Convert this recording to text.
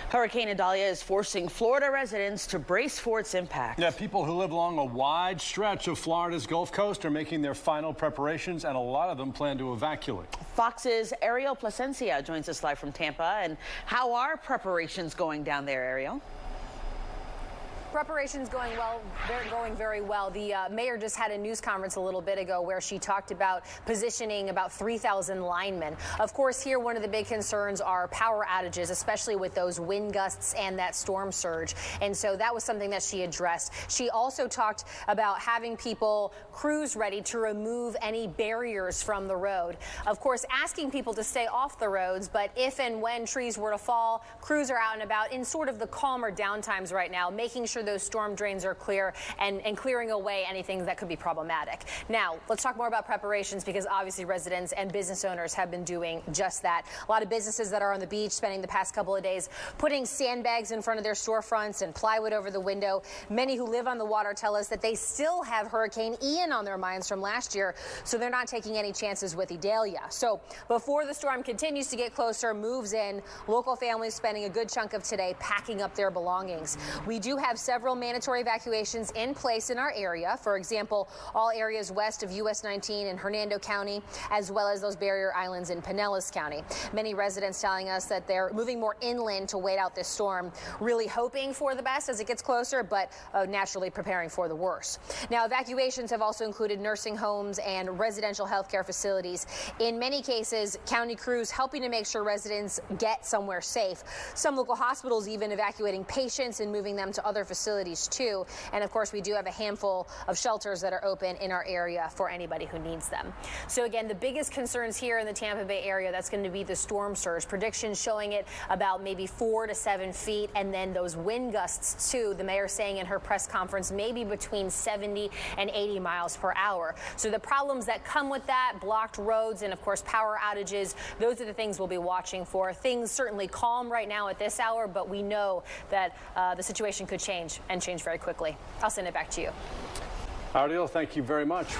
Hurricane Idalia is forcing Florida residents to brace for its impact. Yeah, people who live along a wide stretch of Florida's Gulf Coast are making their final preparations, and a lot of them plan to evacuate. Fox's Ariel Placencia joins us live from Tampa. And how are preparations going down there, Ariel? Preparations going well. They're going very well. The mayor just had a news conference a little bit ago where she talked about positioning about 3,000 linemen. Of course, here one of the big concerns are power outages, especially with those wind gusts and that storm surge. And so that was something that she addressed. She also talked about having people crews ready to remove any barriers from the road. Of course, asking people to stay off the roads, but if and when trees were to fall, crews are out and about in sort of the calmer downtimes right now, making sure those storm drains are clear and clearing away anything that could be problematic. Now, let's talk more about preparations, because obviously residents and business owners have been doing just that. A lot of businesses that are on the beach spending the past couple of days putting sandbags in front of their storefronts and plywood over the window. Many who live on the water tell us that they still have Hurricane Ian on their minds from last year, so they're not taking any chances with Idalia. So before the storm continues to get closer, moves in, local families spending a good chunk of today packing up their belongings. We do have several mandatory evacuations in place in our area. For example, all areas west of US 19 in Hernando County, as well as those barrier islands in Pinellas County. Many residents telling us that they're moving more inland to wait out this storm, really hoping for the best as it gets closer, but naturally preparing for the worst. Now, evacuations have also included nursing homes and residential health care facilities. In many cases, county crews helping to make sure residents get somewhere safe. Some local hospitals even evacuating patients and moving them to other facilities too. And of course, we do have a handful of shelters that are open in our area for anybody who needs them. So again, the biggest concerns here in the Tampa Bay area, that's going to be the storm surge. Predictions showing it about maybe 4 to 7 feet, and then those wind gusts too. The mayor saying in her press conference maybe between 70 and 80 miles per hour. So the problems that come with that, blocked roads and of course power outages, those are the things we'll be watching for. Things certainly calm right now at this hour, but we know that the situation could change and change very quickly. I'll send it back to you. Ariel, thank you very much.